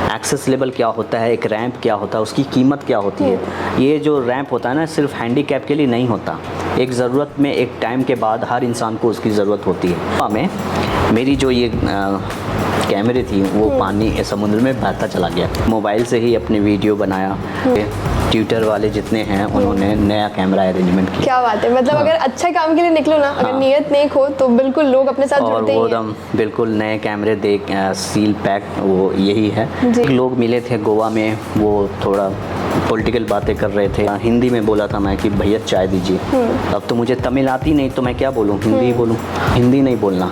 Access level क्या होता है, एक रैंप क्या होता है, उसकी कीमत क्या होती है। ये जो रैंप होता है ना, सिर्फ हैंडीकैप के लिए नहीं होता। एक ज़रूरत में एक टाइम के बाद हर इंसान को उसकी ज़रूरत होती है। हमें मेरी जो ये कैमरे थी वो पानी समुद्र में बहता चला गया। मोबाइल से ही अपनी वीडियो बनाया। ट्विटर वाले जितने हैं उन्होंने नया कैमरा अरेंजमेंट किया। क्या बात है, मतलब अगर अच्छे काम के लिए निकलो ना, अगर नीयत नेक हो तो बिल्कुल लोग अपने साथ जुड़ते ही हैं। और वो बिल्कुल नए कैमरे देख सील पैक वो यही है। लोग मिले थे गोवा में, वो थोड़ा पॉलिटिकल बातें कर रहे थे। हिंदी में बोला था मैं कि भैया चाय दीजिए। अब तो मुझे तमिल आती नहीं तो मैं क्या बोलूँ, हिंदी बोलूँ, हिंदी नहीं बोलना।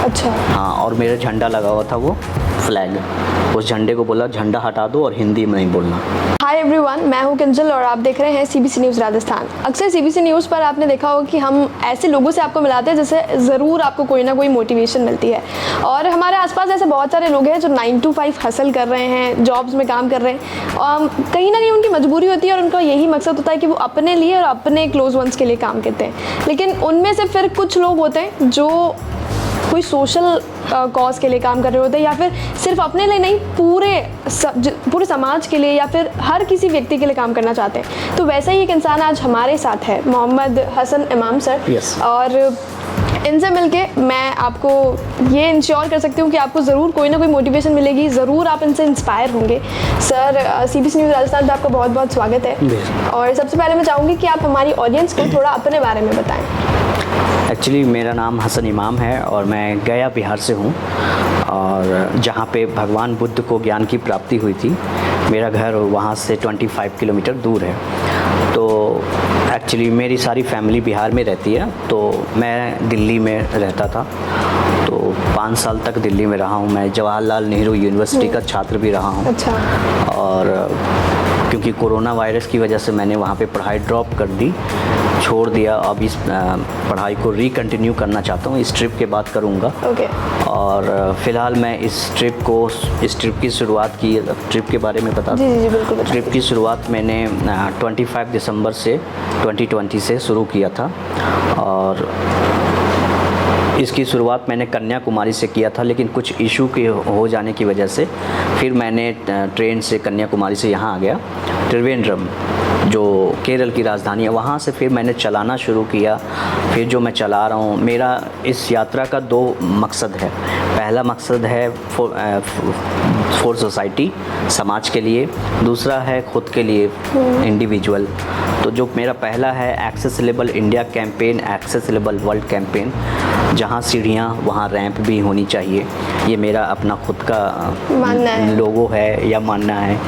अच्छा। हाँ, और मेरा झंडा लगा हुआ था वो फ्लैग, उस झंडे को बोला झंडा हटा दो और हिंदी में नहीं बोलना। हाय एवरीवन, मैं हूं किंजल और आप देख रहे हैं सीबीसी न्यूज़ राजस्थान। अक्सर सीबीसी न्यूज़ पर आपने देखा होगा कि हम ऐसे लोगों से आपको मिलाते हैं जिससे ज़रूर आपको कोई ना कोई मोटिवेशन मिलती है। और हमारे आसपास ऐसे बहुत सारे लोग हैं जो 9 to 5 हसल कर रहे हैं, जॉब्स में काम कर रहे हैं। कहीं ना कहीं उनकी मजबूरी होती है और उनका यही मकसद होता है कि वो अपने लिए और अपने क्लोज वंस के लिए काम करते हैं। लेकिन उनमें से फिर कुछ लोग होते हैं जो कोई सोशल कॉज के लिए काम कर रहे होते हैं, या फिर सिर्फ अपने लिए नहीं, पूरे समाज के लिए या फिर हर किसी व्यक्ति के लिए काम करना चाहते हैं। तो वैसा ही एक इंसान आज हमारे साथ है, मोहम्मद हसन इमाम सर। Yes. और इनसे मिलके मैं आपको ये इंश्योर कर सकती हूँ कि आपको ज़रूर कोई ना कोई मोटिवेशन मिलेगी, ज़रूर आप इनसे इंस्पायर होंगे। सर, सीबीसी न्यूज़ राजस्थान पे आपका बहुत बहुत स्वागत है। और सबसे पहले मैं चाहूँगी कि आप हमारी ऑडियंस को थोड़ा अपने बारे में बताएं। एक्चुअली मेरा नाम हसन इमाम है और मैं गया बिहार से हूँ, और जहाँ पे भगवान बुद्ध को ज्ञान की प्राप्ति हुई थी, मेरा घर वहाँ से 25 किलोमीटर दूर है। तो एक्चुअली मेरी सारी फैमिली बिहार में रहती है, तो मैं दिल्ली में रहता था। तो 5 साल तक दिल्ली में रहा हूँ। मैं जवाहरलाल नेहरू यूनिवर्सिटी का छात्र भी रहा हूँ। अच्छा। और क्योंकि कोरोना वायरस की वजह से मैंने वहाँ पे पढ़ाई ड्रॉप कर दी, छोड़ दिया। अब इस पढ़ाई को रिकंटिन्यू करना चाहता हूँ, इस ट्रिप के बाद करूँगा। ओके। और फिलहाल मैं इस ट्रिप की शुरुआत की, ट्रिप के बारे में बता दूँ। जी बिल्कुल। ट्रिप की शुरुआत मैंने 25 दिसंबर से 2020 से शुरू किया था, और इसकी शुरुआत मैंने कन्याकुमारी से किया था, लेकिन कुछ इशू के हो जाने की वजह से फिर मैंने ट्रेन से कन्याकुमारी से यहाँ आ गया, त्रिवेंद्रम जो केरल की राजधानी है, वहाँ से फिर मैंने चलाना शुरू किया। फिर जो मैं चला रहा हूँ, मेरा इस यात्रा का 2 मकसद है। पहला मकसद है फॉर सोसाइटी, समाज के लिए। दूसरा है खुद के लिए, इंडिविजुअल। तो जो मेरा पहला है accessible India campaign, accessible world campaign, जहाँ सीढ़ियाँ वहाँ रैंप भी होनी चाहिए। ये मेरा अपना खुद का लोगो है या मानना है,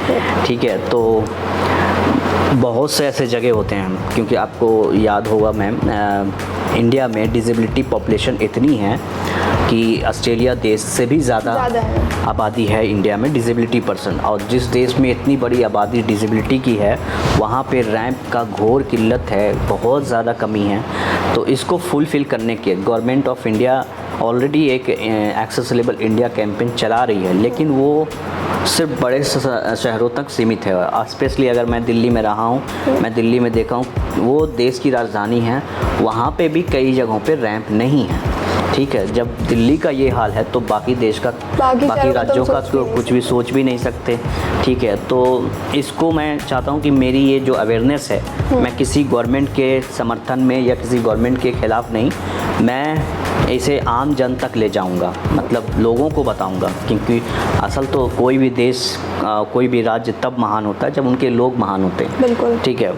ठीक है। तो बहुत से ऐसे जगह होते हैं, क्योंकि आपको याद होगा मैम, इंडिया में डिसेबिलिटी पॉपुलेशन इतनी है कि ऑस्ट्रेलिया देश से भी ज़्यादा आबादी है इंडिया में डिसेबिलिटी पर्सन। और जिस देश में इतनी बड़ी आबादी डिसेबिलिटी की है, वहाँ पे रैंप का घोर किल्लत है, बहुत ज़्यादा कमी है। तो इसको फुलफ़िल करने के गवर्नमेंट ऑफ इंडिया ऑलरेडी एक एक्सेसिबल इंडिया कैंपेन चला रही है, लेकिन वो सिर्फ बड़े शहरों तक सीमित है। स्पेशली अगर मैं दिल्ली में रहा हूँ, मैं दिल्ली में देखा हूँ, वो देश की राजधानी है, वहाँ पे भी कई जगहों पे रैंप नहीं है, ठीक है। जब दिल्ली का ये हाल है तो बाकी देश का, बाकी राज्यों का तो कुछ भी सोच भी नहीं सकते, ठीक है। तो इसको मैं चाहता हूँ कि मेरी ये जो अवेयरनेस है, मैं किसी गवर्नमेंट के समर्थन में या किसी गवर्नमेंट के ख़िलाफ़ नहीं, मैं इसे आम जन तक ले जाऊंगा, मतलब लोगों को बताऊंगा। क्योंकि असल तो कोई भी देश, कोई भी राज्य तब महान होता है जब उनके लोग महान होते हैं, बिल्कुल, ठीक है।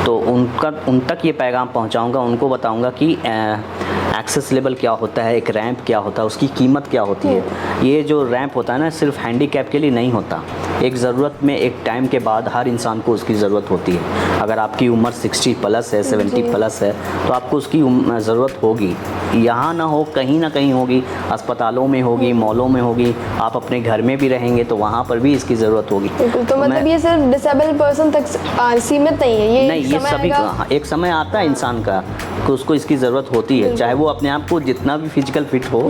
तो उन तक ये पैगाम पहुंचाऊंगा, उनको बताऊंगा कि एक्सेस लेवल क्या होता है, एक रैंप क्या होता है, उसकी कीमत क्या होती है। ये जो रैंप होता है ना, सिर्फ हैंडीकैप के लिए नहीं होता। एक ज़रूरत में एक टाइम के बाद हर इंसान को उसकी ज़रूरत होती है। अगर आपकी उम्र 60 प्लस है, 70 प्लस है, तो आपको उसकी ज़रूरत होगी। यहाँ ना हो, कहीं ना कहीं होगी, अस्पतालों में होगी, मॉलों में होगी, आप अपने घर में भी रहेंगे तो वहाँ पर भी इसकी ज़रूरत होगी। तो मतलब ये सिर्फ डिसेबल पर्सन तक सीमित नहीं है, ये नहीं, ये सभी का एक समय आता है इंसान का कि उसको इसकी ज़रूरत होती है, चाहे वो अपने आप को जितना भी फिजिकल फिट हो,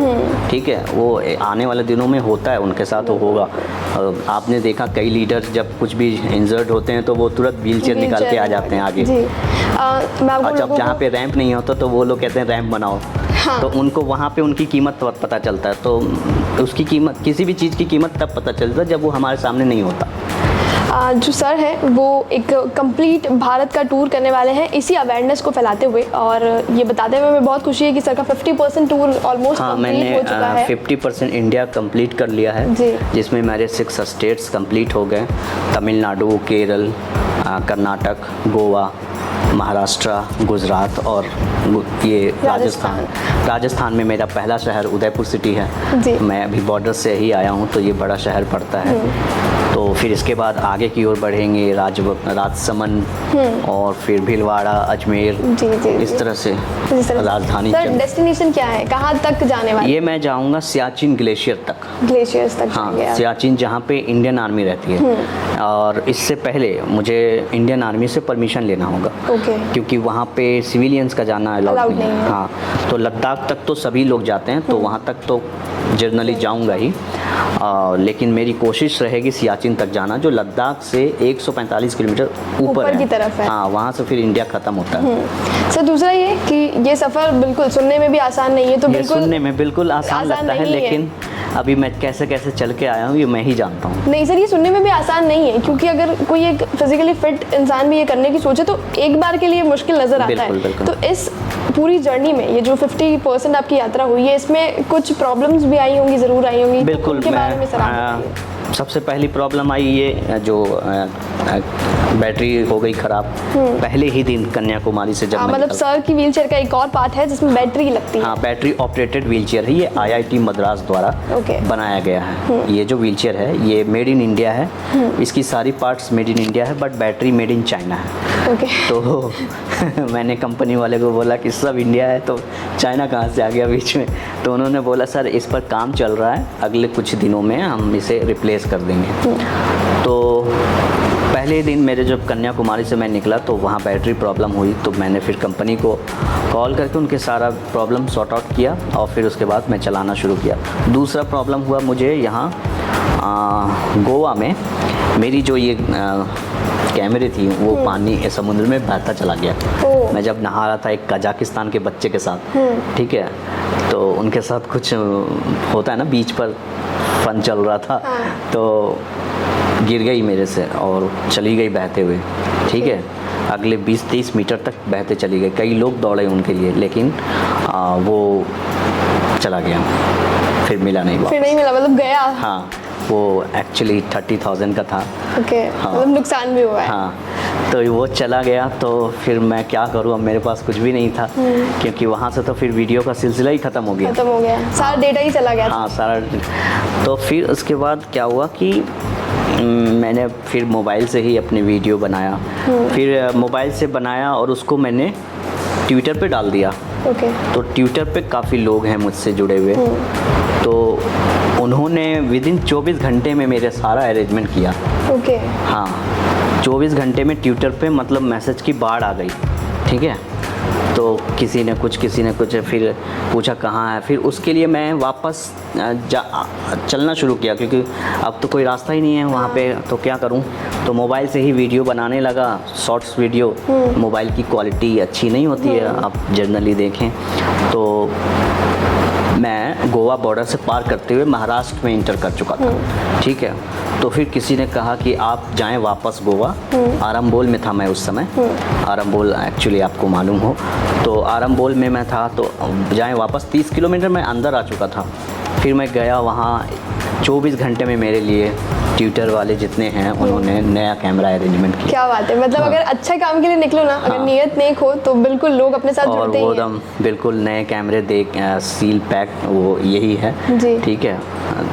ठीक है। वो आने वाले दिनों में होता है, उनके साथ होगा। आपने देखा कई लीडर्स जब कुछ भी इंजर्ड होते हैं तो वो तुरंत व्हीलचेयर निकाल के आ जाते हैं आगे। जी। और जब जहाँ पे रैंप नहीं होता तो वो लोग कहते हैं रैंप बनाओ। हाँ। तो उनको वहाँ पे उनकी कीमत पता चलता है। तो उसकी कीमत, किसी भी चीज़ की कीमत तब पता चलता है जब वो हमारे सामने नहीं होता। जो सर है वो एक कंप्लीट भारत का टूर करने वाले हैं इसी अवेयरनेस को फैलाते हुए, और ये बताते हुए हमें बहुत खुशी है कि सर का 50% टूर ऑलमोस्ट हाँ, कंप्लीट हो चुका है। 50% इंडिया कंप्लीट कर लिया है जी। जिसमें मेरे 6 स्टेट्स कंप्लीट हो गए, तमिलनाडु, केरल, कर्नाटक, गोवा, महाराष्ट्र, गुजरात और ये राजस्थान में मेरा पहला शहर उदयपुर सिटी है। जी। मैं अभी बॉर्डर से ही आया हूँ, तो ये बड़ा शहर पड़ता है। तो फिर इसके बाद आगे की ओर बढ़ेंगे, राजसमंद और फिर भीलवाड़ा, अजमेर, इस तरह से राजधानी। सर डेस्टिनेशन क्या है, कहाँ तक जाने वाले? ये मैं जाऊँगा सियाचिन ग्लेशियर तक। ग्लेशियर्स तक? हाँ, सियाचिन जहाँ पे इंडियन आर्मी रहती है। और इससे पहले मुझे इंडियन आर्मी से परमिशन लेना होगा। ओके। क्योंकि वहाँ पे सिविलियंस का जाना अलाउड नहीं है। हाँ, तो लद्दाख तक तो सभी लोग जाते हैं, तो वहाँ तक तो जर्नली जाऊँगा ही। लेकिन मेरी कोशिश रहेगी सियाचिन तक जाना, जो लद्दाख से 145 किलोमीटर ऊपर की तरफ है। हाँ, वहाँ से फिर इंडिया ख़त्म होता है। सर दूसरा ये कि ये सफ़र बिल्कुल सुनने में भी आसान नहीं है, तो बिल्कुल सुनने में बिल्कुल आसान लगता है, लेकिन अभी मैं कैसे कैसे चल के आया हूँ ये मैं ही जानता हूँ। नहीं सर, ये सुनने में भी आसान नहीं है, क्योंकि अगर कोई एक फिजिकली फिट इंसान भी ये करने की सोचे तो एक बार के लिए मुश्किल नज़र आता है। तो इस पूरी जर्नी में ये जो 50% आपकी यात्रा हुई है, इसमें कुछ प्रॉब्लम्स भी आई होंगी, ज़रूर आई होंगी। बिल्कुल। उनके बारे में सर आप बताइए। सबसे पहली प्रॉब्लम आई ये जो बैटरी हो गई ख़राब पहले ही दिन कन्याकुमारी से जब मैं मतलब सर की व्हीलचेयर का एक और पार्ट है जिसमें बैटरी लगती है। हाँ, बैटरी ऑपरेटेड व्हीलचेयर है। ये IIT मद्रास द्वारा बनाया गया है। ये जो व्हीलचेयर है ये मेड इन इंडिया है। इसकी सारी पार्ट्स मेड इन इंडिया है, but battery made in China है। तो मैंने कंपनी वाले को बोला कि सब इंडिया है तो चाइना कहाँ से आ गया बीच में। तो उन्होंने बोला सर इस पर काम चल रहा है, अगले कुछ दिनों में हम इसे रिप्लेस कर देंगे। तो पहले दिन मेरे जब कन्याकुमारी से मैं निकला तो वहाँ बैटरी प्रॉब्लम हुई, तो मैंने फिर कंपनी को कॉल करके उनके सारा प्रॉब्लम सॉर्ट आउट किया और फिर उसके बाद मैं चलाना शुरू किया। दूसरा प्रॉब्लम हुआ मुझे यहाँ गोवा में, मेरी जो ये कैमरे थी वो पानी समुद्र में बहता चला गया। मैं जब नहा रहा था एक कजाकिस्तान के बच्चे के साथ, ठीक है, तो उनके साथ कुछ होता है ना, बीच पर फन चल रहा था, तो गिर गई मेरे से और चली गई बहते हुए। ठीक है, अगले 20-30 मीटर तक बहते चली गई। कई लोग दौड़े उनके लिए, लेकिन वो चला गया, फिर मिला नहीं वापस। फिर नहीं मिला, मतलब गया। हाँ, वो एक्चुअली 30,000 का था। ओके। हाँ, मतलब नुकसान भी हुआ है। हाँ, तो वो चला गया, तो फिर मैं क्या करूँ, अब मेरे पास कुछ भी नहीं था, क्योंकि वहाँ से तो फिर वीडियो का सिलसिला ही ख़त्म हो गया, सारा डेटा ही चला गया। हाँ, सारा। तो फिर उसके बाद क्या हुआ कि मैंने फिर मोबाइल से ही अपने वीडियो बनाया। फिर मोबाइल से बनाया और उसको मैंने ट्विटर पे डाल दिया। तो ट्विटर पे काफ़ी लोग हैं मुझसे जुड़े हुए, तो उन्होंने विदिन 24 घंटे में मेरे सारा अरेंजमेंट किया। हाँ, 24 घंटे में ट्विटर पे मतलब मैसेज की बाढ़ आ गई। ठीक है, तो किसी ने कुछ फिर पूछा कहाँ है, फिर उसके लिए मैं वापस चलना शुरू किया, क्योंकि अब तो कोई रास्ता ही नहीं है वहाँ पे, तो क्या करूँ। तो मोबाइल से ही वीडियो बनाने लगा, शॉर्ट्स वीडियो। मोबाइल की क्वालिटी अच्छी नहीं होती है, आप जनरली देखें तो। मैं गोवा बॉर्डर से पार करते हुए महाराष्ट्र में इंटर कर चुका था। ठीक है, तो फिर किसी ने कहा कि आप जाएं वापस गोवा। आरंबोल में था मैं उस समय, आरंबोल एक्चुअली आपको मालूम हो, तो आरंबोल में मैं था, तो जाएं वापस। 30 किलोमीटर मैं अंदर आ चुका था। फिर मैं गया वहाँ, 24 घंटे में मेरे लिए ट्विटर वाले जितने हैं उन्होंने नया कैमरा अरेंजमेंट किया। क्या बात है, मतलब अगर अच्छे काम के लिए निकलो ना, अगर नीयत नेक हो तो बिल्कुल लोग अपने साथ जुड़ते ही हैं। और वो बिल्कुल नए कैमरे देख, सील पैक, वो यही है। ठीक है,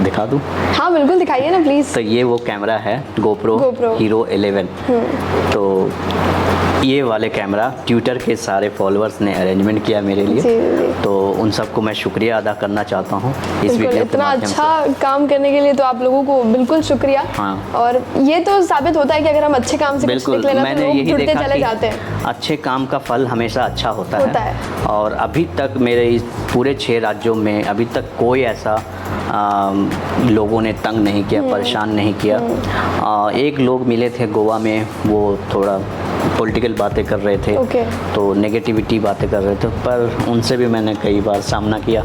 दिखा दूँ? हाँ बिल्कुल दिखाइए ना प्लीज़। तो ये वो कैमरा है GoPro Hero 11। तो ये वाले कैमरा ट्विटर के सारे फॉलोअर्स ने अरेंजमेंट किया मेरे लिए। तो उन सबको मैं शुक्रिया अदा करना चाहता हूँ इस वीडियो के इतना अच्छा काम करने के लिए, तो आप लोगों को बिल्कुल शुक्रिया। और ये तो साबित होता है कि अगर हम अच्छे काम से कुछ निकले ना, तो लोग जुड़ते चले जाते हैं। अच्छे काम का फल हमेशा अच्छा होता है। और अभी तक मेरे इस पूरे 6 राज्यों में अभी तक कोई ऐसा लोगों ने तंग नहीं किया, परेशान नहीं किया। एक लोग मिले थे गोवा में, वो थोड़ा पॉलिटिकल बातें कर रहे थे, ओके। तो नेगेटिविटी बातें कर रहे थे, पर उनसे भी मैंने कई बार सामना किया।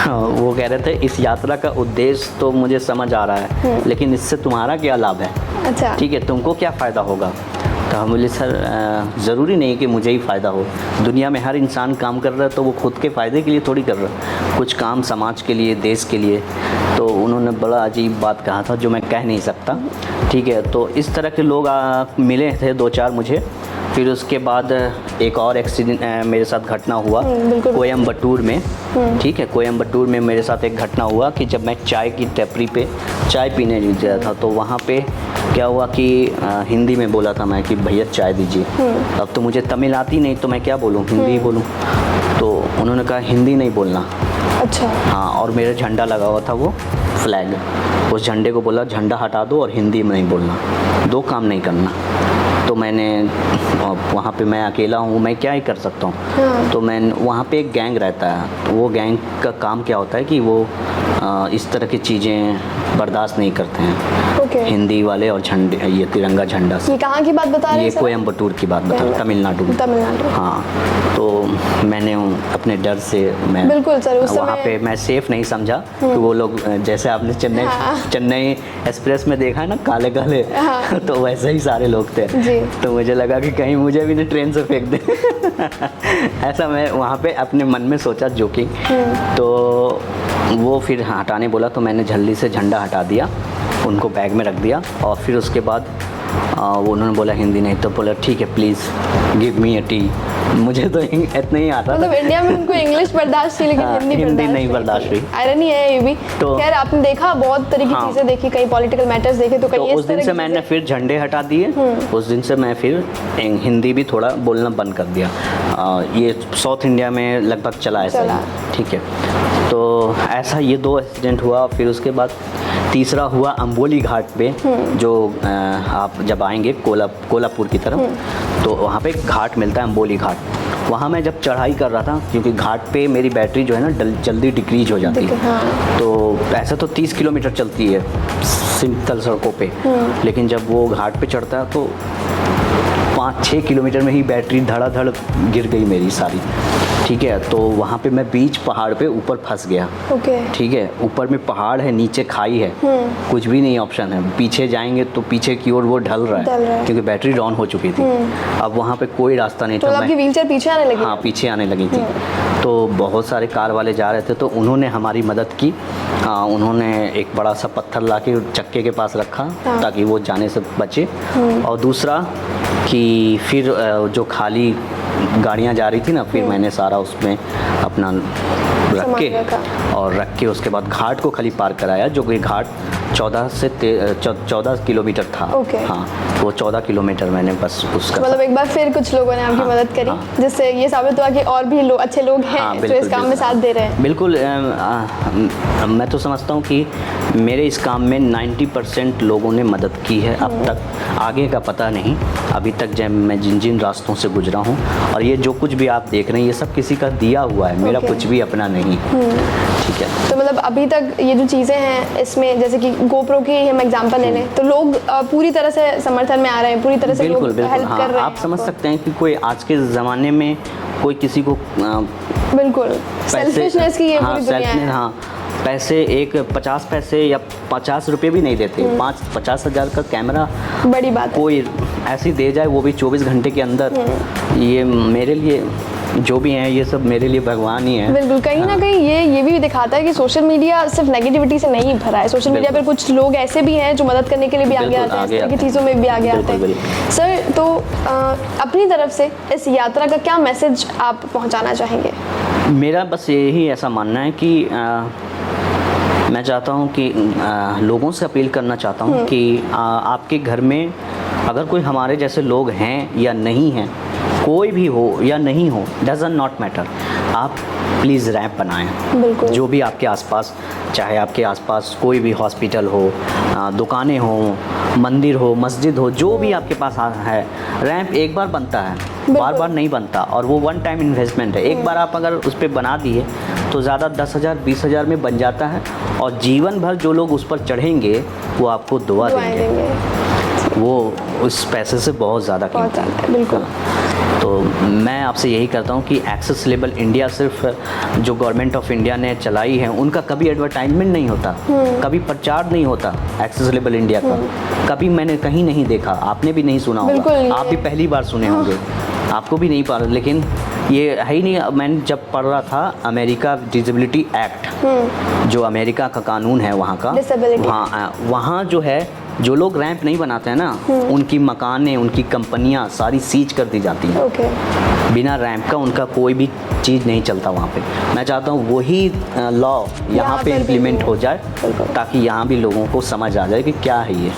वो कह रहे थे इस यात्रा का उद्देश्य तो मुझे समझ आ रहा है, लेकिन इससे तुम्हारा क्या लाभ है, अच्छा। ठीक है, तुमको क्या फ़ायदा होगा। तो हम बोले सर ज़रूरी नहीं कि मुझे ही फ़ायदा हो, दुनिया में हर इंसान काम कर रहा है तो वो खुद के फ़ायदे के लिए थोड़ी कर रहा है, कुछ काम समाज के लिए, देश के लिए। तो उन्होंने बड़ा अजीब बात कहा था जो मैं कह नहीं सकता, ठीक है। तो इस तरह के लोग मिले थे 2-4 मुझे। फिर उसके बाद एक और एक्सीडेंट मेरे साथ घटना हुआ कोयम्बटूर में, ठीक है। कोयम्बटूर में मेरे साथ एक घटना हुआ कि जब मैं चाय की टपरी पे चाय पीने गया था, तो वहाँ पे क्या हुआ कि हिंदी में बोला था मैं कि भैया चाय दीजिए। अब तो मुझे तमिल आती नहीं, तो मैं क्या बोलूँ, हिंदी ही बोलूँ। तो उन्होंने कहा हिंदी नहीं बोलना। अच्छा। हाँ, और मेरा झंडा लगा हुआ था, वो फ्लैग, उस झंडे को बोला झंडा हटा दो और हिंदी में नहीं बोलना, 2 काम नहीं करना। तो मैंने वहाँ पे, मैं अकेला हूँ, मैं क्या ही कर सकता हूँ। हाँ। तो मैं वहाँ पे एक गैंग रहता है, तो वो गैंग का काम क्या होता है कि वो इस तरह की चीज़ें बर्दाश्त नहीं करते हैं। ओके। हिंदी वाले और झंडे, ये तिरंगा झंडा से। ये कहाँ की बात बता रहे हैं ये सर? कोयम्बटूर की बात बता, तमिलनाडु। तमिलनाडु। हाँ, तो मैंने अपने डर से मैं बिल्कुल सर, उस वहाँ समय पे मैं सेफ़ नहीं समझा कि वो लोग, जैसे आपने चेन्नई एक्सप्रेस में देखा है ना, काले काले, तो वैसे ही सारे लोग थे जी। तो मुझे लगा कि कहीं मुझे भी नहीं ट्रेन से फेंक दे। ऐसा मैं वहाँ पे अपने मन में सोचा जोकिंग। तो वो फिर हटाने बोला, तो मैंने जल्दी से झंडा हटा दिया, उनको बैग में रख दिया। और फिर उसके बाद वो उन्होंने बोला हिंदी नहीं, तो बोला ठीक है please give me a T. मुझे तो इतना ही आता, मतलब इंडिया में उनको इंग्लिश बर्दाश्त थी, लेकिन हिंदी नहीं बर्दाश्त हुई। आयरनी है ये भी। तो खैर, आपने देखा बहुत तरह की चीज़ें देखी, कई पॉलिटिकल मैटर्स देखे, तो कई तो उस दिन से मैंने फिर झंडे हटा दिए। उस दिन से मैं फिर हिंदी भी थोड़ा बोलना बंद कर दिया। ये साउथ इंडिया में लगभग चला ऐसा, ठीक है। तो ऐसा ये 2 एक्सीडेंट हुआ। फिर उसके बाद तीसरा हुआ अम्बोली घाट पे, जो आप जब आएंगे कोल्हापुर की तरफ, तो वहाँ पे एक घाट मिलता है अम्बोली घाट। वहाँ मैं जब चढ़ाई कर रहा था, क्योंकि घाट पे मेरी बैटरी जो है ना जल्दी डिक्रीज हो जाती है। तो ऐसा तो 30 किलोमीटर चलती है सिंपल सड़कों पे, लेकिन जब वो घाट पे चढ़ता है तो 5-6 किलोमीटर में ही बैटरी धड़ाधड़ गिर गई मेरी सारी, ठीक है। तो वहाँ पे मैं बीच पहाड़ पे ऊपर फंस गया, ओके। ठीक है। ऊपर में पहाड़ है, नीचे खाई है, कुछ भी नहीं ऑप्शन है। पीछे जाएंगे तो पीछे की ओर वो ढल रहा है, क्योंकि बैटरी डाउन हो चुकी थी। अब वहाँ पे कोई रास्ता नहीं तो था। आपकी व्हीलचेयर पीछे आने लगी? हाँ, पीछे आने लगी थी। तो बहुत सारे कार वाले जा रहे थे, तो उन्होंने हमारी मदद की। उन्होंने एक बड़ा सा पत्थर ला के चक्के के पास रखा, ताकि वो जाने से बचे। और दूसरा कि फिर जो खाली गाड़ियाँ जा रही थी ना, फिर मैंने सारा उसमें अपना रख के उसके बाद घाट को खाली पार कराया, जो कि घाट 14 किलोमीटर था। हाँ, वो 14 किलोमीटर मैंने बस उसका, मतलब एक बार फिर कुछ लोगों ने आपकी मदद करी, जिससे ये साबित हुआ कि और भी अच्छे लोग हैं जो इस काम में साथ दे रहे हैं। बिल्कुल। मैं तो समझता हूँ कि मेरे इस काम में 90% लोगों ने मदद की है अब तक। आगे का पता नहीं, अभी तक जब मैं जिन रास्तों से गुजरा हूँ, और ये जो कुछ भी आप देख रहे हैं ये सब किसी का दिया हुआ है, मेरा कुछ भी अपना नहीं, ठीक है। तो मतलब अभी तक ये जो चीज़ें हैं, इसमें जैसे कि GoPro की हम एग्जांपल ले लें, तो लोग पूरी तरह से समर्थन में आ रहे हैं, पूरी तरह से लोग हेल्प कर रहे हैं। आप समझ सकते हैं कि कोई आज के ज़माने में कोई किसी को बिल्कुल सेल्फिशनेस की ये पूरी दुनिया है। हाँ, पैसे एक 50 पैसे या 50 रुपये भी नहीं देते। 50 हज़ार का कैमरा बड़ी बात है। कोई ऐसी दे जाए, वो भी 24 घंटे के अंदर। ये मेरे लिए जो भी हैं, ये सब मेरे लिए भगवान ही है। बिल्कुल। कहीं ना कहीं ये भी दिखाता है कि सोशल मीडिया सिर्फ नेगेटिविटी से नहीं भरा है। सोशल मीडिया पर कुछ लोग ऐसे भी हैं जो मदद करने के लिए भी आगे आते हैं, इस तरह की चीज़ों में भी आगे आते हैं। सर, तो अपनी तरफ से इस यात्रा का क्या मैसेज आप पहुंचाना चाहेंगे? मेरा बस यही ऐसा मानना है कि मैं चाहता हूँ कि लोगों से अपील करना चाहता हूँ कि आपके घर में अगर कोई हमारे जैसे लोग हैं या नहीं हैं, कोई भी हो या नहीं हो, डजंट नॉट मैटर, आप प्लीज़ रैंप बनाएं। जो भी आपके आसपास, चाहे आपके आसपास कोई भी हॉस्पिटल हो, दुकानें हो, मंदिर हो, मस्जिद हो, जो भी आपके पास है, रैंप एक बार बनता है, बार बार नहीं बनता, और वो 1 टाइम इन्वेस्टमेंट है। एक बार आप अगर उस पर बना दिए तो ज़्यादा 10,000 20,000 में बन जाता है, और जीवन भर जो लोग उस पर चढ़ेंगे वो आपको दुआ देंगे। वो उस पैसे से बहुत ज़्यादा बहुत कीमती ज़्यादा, बिल्कुल। है। तो मैं आपसे यही करता हूँ कि एक्सेस लेबल इंडिया सिर्फ जो गवर्नमेंट ऑफ इंडिया ने चलाई है उनका कभी एडवर्टाइजमेंट नहीं होता, कभी प्रचार नहीं होता एक्सेस लेबल इंडिया का, कभी मैंने कहीं नहीं देखा, आपने भी नहीं सुना बिल्कुल होगा, नहीं आप भी है। पहली बार सुने होंगे, आपको भी नहीं पता, लेकिन ये है ही नहीं। मैंने जब पढ़ रहा था अमेरिका डिसेबिलिटी एक्ट, जो अमेरिका का कानून है वहाँ का, Disability। वहाँ जो है जो लोग रैंप नहीं बनाते हैं ना, उनकी मकानें, उनकी कंपनियाँ सारी सीज कर दी जाती हैं। ओके। बिना रैंप का उनका कोई भी चीज़ नहीं चलता वहाँ पे। मैं चाहता हूँ वही लॉ यहाँ पे पर भी इम्प्लीमेंट हो जाए, बिल्कुल। ताकि यहाँ भी लोगों को समझ आ जाए कि क्या है ये।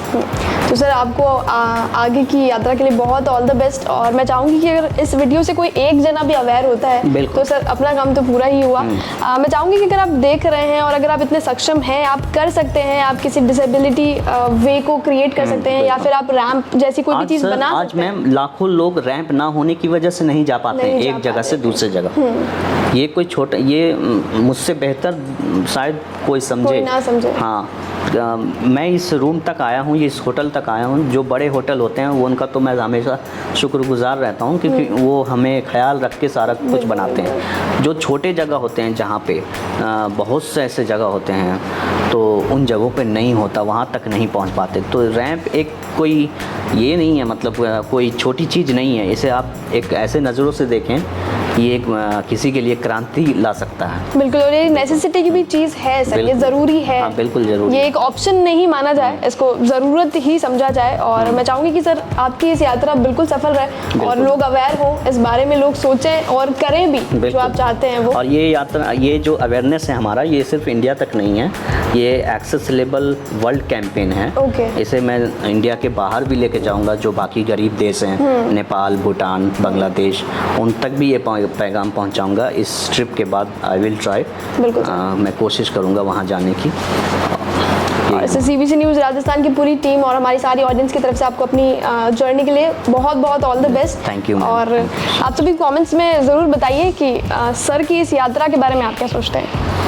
तो सर आपको आगे की यात्रा के लिए बहुत ऑल द बेस्ट, और मैं चाहूँगी कि अगर इस वीडियो से कोई एक जना भी अवेयर होता है बिल्कुल। तो सर अपना काम तो पूरा ही हुआ। मैं चाहूँगी कि अगर आप देख रहे हैं और अगर आप इतने सक्षम हैं, आप कर सकते हैं, आप किसी डिसेबिलिटी वे को क्रिएट कर सकते हैं, या फिर आप रैंप जैसी कोई भी चीज़ बना आज सकते हैं। मैम लाखों लोग रैंप ना होने की वजह से नहीं जा पाते नहीं हैं जा एक जगह पाते। से दूसरे जगह। ये कोई छोटा, ये मुझसे बेहतर शायद कोई समझे, कोई ना समझे। हाँ। मैं इस रूम तक आया हूँ, इस होटल तक आया हूँ। जो बड़े होटल होते हैं वो उनका तो मैं हमेशा शुक्रगुजार रहता हूँ, क्योंकि वो हमें ख्याल रख के सारा कुछ बनाते हैं। जो छोटे जगह होते हैं जहाँ पे बहुत से ऐसे जगह होते हैं तो उन जगहों पे नहीं होता, वहाँ तक नहीं पहुँच पाते। तो रैंप एक कोई ये नहीं है, मतलब कोई छोटी चीज़ नहीं है। इसे आप एक ऐसे नज़रों से देखें, ये एक किसी के लिए क्रांति ला सकता है। बिल्कुल, और ये नेसेसिटी की भी चीज़ है सर, ये बिल्कुल। ज़रूरी है। हाँ, बिल्कुल ज़रूरी। ये एक ऑप्शन नहीं माना जाए, इसको ज़रूरत ही समझा जाए। और मैं चाहूँगी कि सर आपकी इस यात्रा बिल्कुल सफल रहे और लोग अवेयर हो इस बारे में, लोग सोचें और करें भी जो आप चाहते हैं वो। और ये यात्रा, ये जो अवेयरनेस है हमारा, ये सिर्फ इंडिया तक नहीं है, ये एक्सेसिबल वर्ल्ड कैंपेन है। ओके। इसे मैं इंडिया के बाहर भी लेके जाऊंगा, जो बाकी गरीब देश हैं, नेपाल, भूटान, बांग्लादेश, उन तक भी ये पैगाम पहुंचाऊंगा। इस ट्रिप के बाद आई विल ट्राई, बिल्कुल। मैं कोशिश करूंगा वहां जाने की। और इससे CBC न्यूज़ राजस्थान की पूरी टीम और हमारी सारी ऑडियंस की तरफ से आपको अपनी जर्नी के लिए बहुत बहुत all the best. Thank you ma'am. और आप सभी कमेंट्स में ज़रूर बताइए कि सर की इस यात्रा के बारे में आप क्या सोचते हैं।